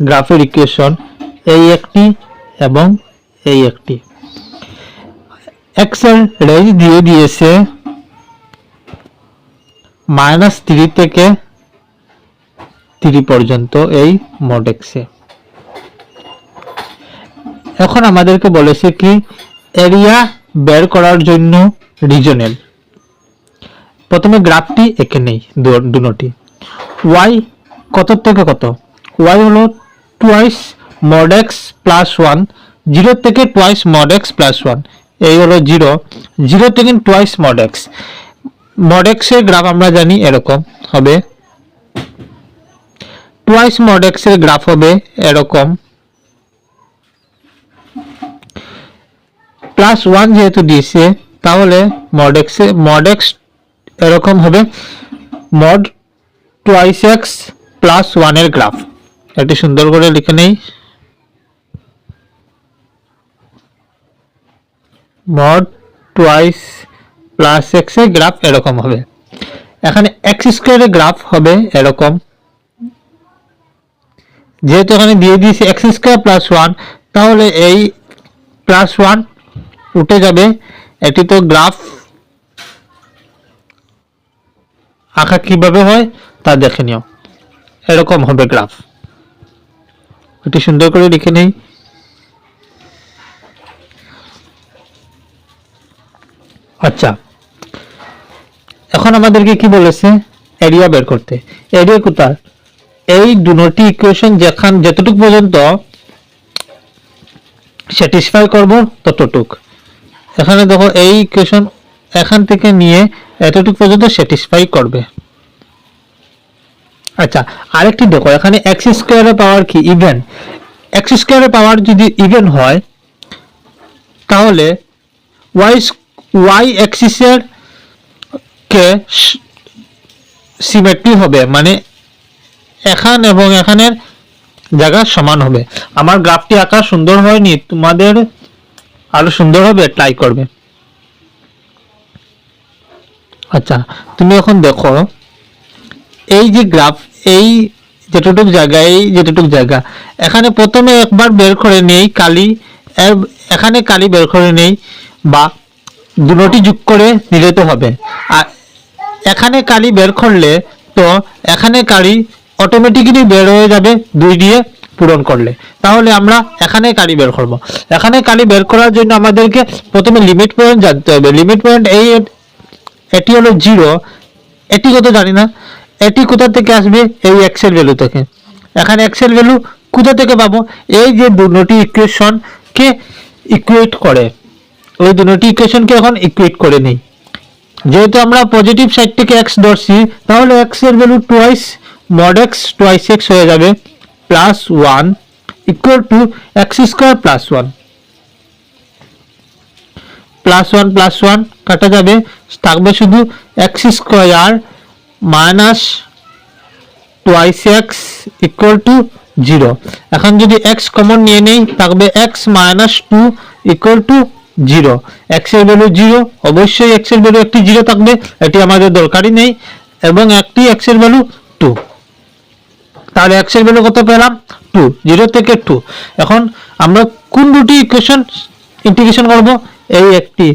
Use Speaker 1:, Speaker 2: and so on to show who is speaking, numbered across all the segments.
Speaker 1: গ্রাফের ইকুয়েশন এই একটি এবং এই একটি। এক্স এর রেঞ্জ দিয়ে দিয়েছে -3 থেকে 3 পর্যন্ত এই মড এক্সে। এখন আমাদেরকে বলেছে কি এরিয়া বের করার জন্য রিজনের। প্রথমে গ্রাফটি এঁকে নেই দুটি। y কত থেকে কত? y হলো টুয়াইস mod x প্লাস 1, 0 থেকে টুয়াইস mod x প্লাস 1, এই হলো 0, 0 থেকে twice mod x। mod x এর গ্রাফ আমরা জানি এরকম হবে, টুয়াইস mod x এর গ্রাফ হবে এরকম, প্লাস 1 যেহেতু দিয়েছে তাহলে mod x এরকম হবে mod টুয়াইস x প্লাস 1 এর গ্রাফ। এটি সুন্দর করে লিখে নেই, mod টুয়াইস প্লাস x এর গ্রাফ এরকম হবে। এখানে x স্কয়ার এর গ্রাফ হবে এরকম, যেহেতু এখানে দিয়ে দিয়েছি x স্কয়ার প্লাস 1 তাহলে এই প্লাস 1 উঠে যাবে। এটি তো গ্রাফ আঁকা কিভাবে হয় তা দেখে নিও, এরকম হবে গ্রাফ। এটি সুন্দর করে লিখে নেই। আচ্ছা, এখন আমাদেরকে কি বলেছে? এরিয়া বের করতে। এরিয়া কোথায়? এই দুটি ইকুয়েশন যতটুকু পর্যন্ত স্যাটিসফাই করব ততটুক। এখানে দেখো এই ইকুয়েশন এখান থেকে নিয়ে এতটুকু পর্যন্ত স্যাটিসফাই করবে। আচ্ছা, আরেকটি দেখো, এখানে এক্স স্কয়ারের পাওয়ার কি ইভেন। এক্স স্কয়ারের পাওয়ার যদি ইভেন হয় তাহলে ওয়াই অ্যাক্সিসের কে সিমেট্রি হবে, মানে এখান এবং এখানের জায়গা সমান হবে। আমার গ্রাফটি আঁকা সুন্দর হয়নি, তোমাদের আরো সুন্দর হবে, ট্রাই করবে। আচ্ছা, তুমি এখন দেখো এই যে গ্রাফ, এই যেটুক জায়গা, এই যেটুক জায়গা, এখানে প্রথমে একবার বের করে নেই কালি, এখানে কালি বের করে নেই বা দুটি যোগ করে নিলে তো হবে। আর এখানে কালি বের করলে তো এখানে কালি অটোমেটিক্যালি বের হয়ে যাবে 2 দিয়ে পূরণ করলে। তাহলে আমরা এখানে কালি বের করব। এখানে কালি বের করার জন্য আমাদেরকে প্রথমে লিমিট পয়েন্ট জানতে হবে। লিমিট পয়েন্ট এটি হলো 0, এটি কত জানি না, এটি কোথা থেকে আসবে? এই x এর ভ্যালু থেকে। এখানে x এর ভ্যালু কোথা থেকে পাবো? এই যে দুটি ইকুয়েশন কে ইকুয়েট করে, ওই দুটি ইকুয়েশনকে এখন ইকুয়েট করে নেই। যেহেতু আমরা পজিটিভ সাইড থেকে x ধরছি তাহলে x এর value twice mod x twice x হয়ে যাবে plus 1 equal to x square plus 1। Plus 1 plus 1 কাটা যাবে, থাকবে শুধু x square minus twice x equal to 0। এখন যদি x কমন নিয়ে নেই থাকবে x minus 2 equal to 0। x এর ভ্যালু 0, অবশ্যই x এর ভ্যালু একটি 0 থাকবে, এটি আমাদের দরকারই নেই, এবং একটি x এর ভ্যালু 2। তাহলে x এর ভ্যালু কত পেলাম? 2, 0 থেকে 2। এখন আমরা কোন দুটি ইকুয়েশন ইন্টিগ্রেশন করব? এই একটি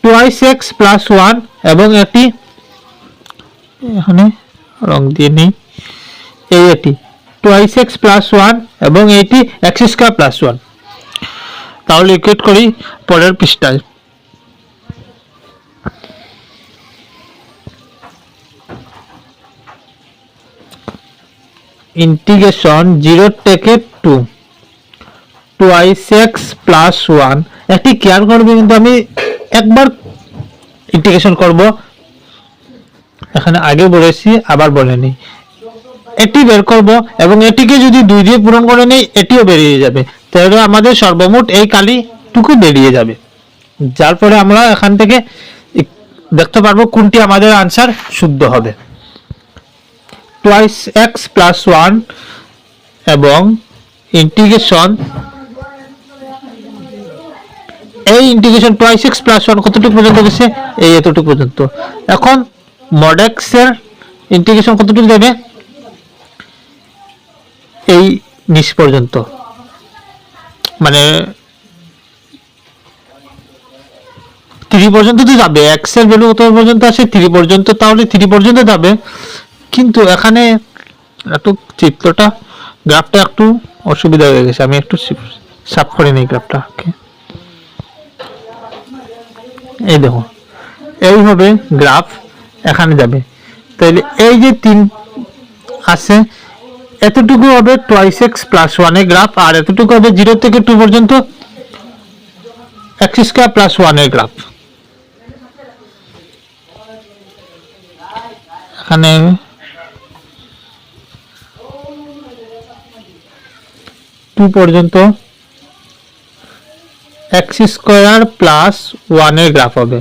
Speaker 1: টুয়াইস x প্লাস 1 এবং এটি এখানে রং দিয়ে নেই, এই এটি টুয়াইস x প্লাস 1 এবং এটি x স্কয়ার প্লাস 1। তাহলে ইকুয়েট করি পরের পৃষ্ঠায়। ইন্টিগ্রেশন 0 থেকে 2 টুয়াইস x প্লাস 1। একটি কেয়ার করবে, কিন্তু আমি একবার ইন্টিগ্রেশন করব, এখানে আগে বলেছি আবার বলেনি। এটি বের করব এবং এটিকে যদি 2 দিয়ে পূরণ করে নেই এটিও বেরিয়ে যাবে, তাহলে আমাদের সর্বমোট এই কালিটুকু বেরিয়ে যাবে। যার পরে আমরা এখান থেকে দেখতে পারবো কোনটি আমাদের আনসার শুদ্ধ হবে। টুয়াইস x প্লাস 1 এবং ইন্টিগ্রেশন, এই ইন্টিগ্রেশন টুয়াইস x প্লাস 1 কতটুকু পর্যন্ত গেছে? এই এতটুকু পর্যন্ত। এখন mod x এর ইন্টিগ্রেশন কতটুকু যাবে? এই নিচ পর্যন্ত, মানে 3 পর্যন্ত তো যাবে, এক্স এর ভ্যালু কত পর্যন্ত আসে 3 পর্যন্ত, তাহলে 3 পর্যন্ত যাবে। কিন্তু এখানে একটু চিত্রটা গ্রাফটা একটু অসুবিধা হয়ে গেছে, আমি একটু সাফ করে নিই গ্রাফটা। এই দেখো এইভাবে গ্রাফ এখানে যাবে, তাহলে এই যে 3 আছে এতটুকু হবে টোয়াইস এক্স প্লাস 1 এর গ্রাফ, আর এতটুকু হবে 0 থেকে 2 পর্যন্ত এক্স স্কয়ার প্লাস 1 এর গ্রাফ। এখানে টু পর্যন্ত এক্স স্কয়ার প্লাস 1 এর গ্রাফ হবে,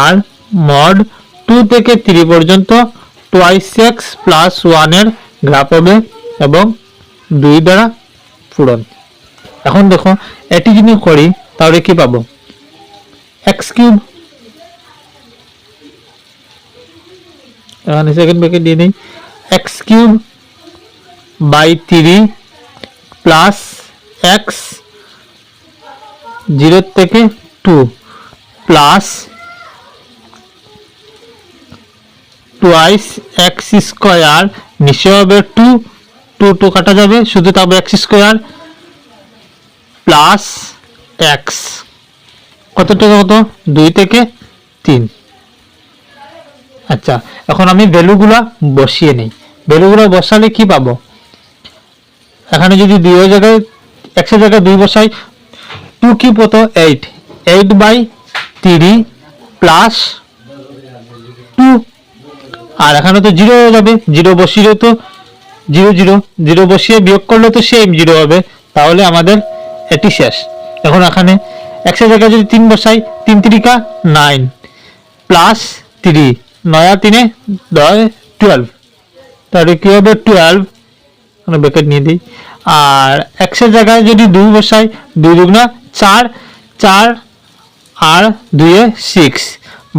Speaker 1: আর মড 2 থেকে 3 পর্যন্ত টোয়াইস এক্স প্লাস 1 এর গ্রাফ হবে এবং 2 দ্বারা পূরণ। এখন দেখো এটি যদি করি তাহলে কি পাবো, এক্স কিউব, এখানে সেকেন্ড ব্র্যাকেট দিয়ে নেই, x cube by 3 plus x 0 থেকে 2 প্লাস টোয়াইস এক্স স্কয়ার, নিচে হবে 2 কাটা যাবে, শুধু থাকবে এক্স স্কয়ার প্লাস এক্স, কত টাকা কত 2 থেকে 3। আচ্ছা এখন আমি ভ্যালুগুলা বসিয়ে নেই, ভ্যালুগুলো বসালে কি পাবো, এখানে যদি 2 জায়গায় এক্স এর জায়গায় 2 বসাই, 2 কি কত 8 বাই 3 প্লাস 2, আর এখানে তো 0 হয়ে যাবে, 0 বসিয়ে তো 0 বসিয়ে বিয়োগ করলে তো সেম 0 হবে, তাহলে আমাদের এটি শেষ। এখন এখানে এক্স এর জায়গায় যদি 3 বসাই, 3 3 9 প্লাস 3 9 আর 3 12, তাহলে কি হবে 12, মানে ব্র্যাকেট নিয়ে দিই, আর এক্স এর জায়গায় যদি 2 বসাই, 2 দুগুণা 4 4 আর 2 এ 6,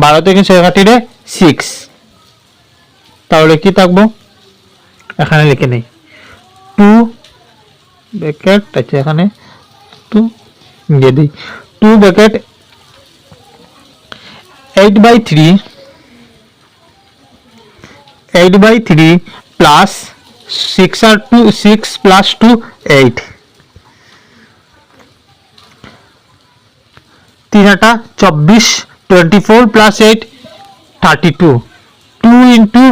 Speaker 1: 12 থেকে 6 কাটিলে 6, তাহলে কি থাকবো, এখানে লিখে নেই 2 ব্র্যাকেট, আচ্ছা এখানে 2 দিয়ে দিই, 2 ব্র্যাকেট 8 বাই 3 প্লাস 6 আর 2 6 প্লাস 2 8, 3 আটা 24, 24 প্লাস 8 32, 2 ইন্টু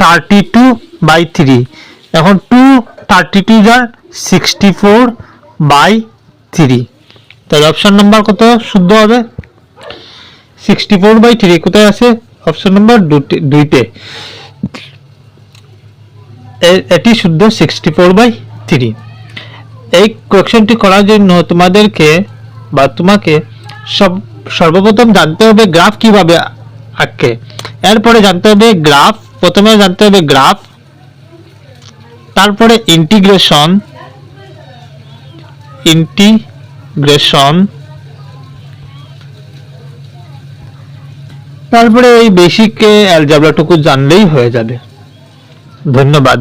Speaker 1: 32 বাই 3, এখন 2 32 যার 64 বাই 3, তাহলে অপশন নাম্বার কত শুদ্ধ হবে, 64 বাই 3 কোথায় আছে, অপশন নাম্বার 2তে, এটি শুদ্ধ 64 বাই 3। এই কোয়েশ্চনটি করার জন্য তোমাদেরকে বা তোমাকে সর্বপ্রথম জানতে হবে গ্রাফ কিভাবে আঁকে, এরপরে জানতে হবে গ্রাফ, প্রথমে জানতে হবে গ্রাফ, তারপরে ইন্টিগ্রেশন, তারপরে এই বেসিক অ্যালজেব্রাটুকু জানলেই হয়ে যাবে। ধন্যবাদ।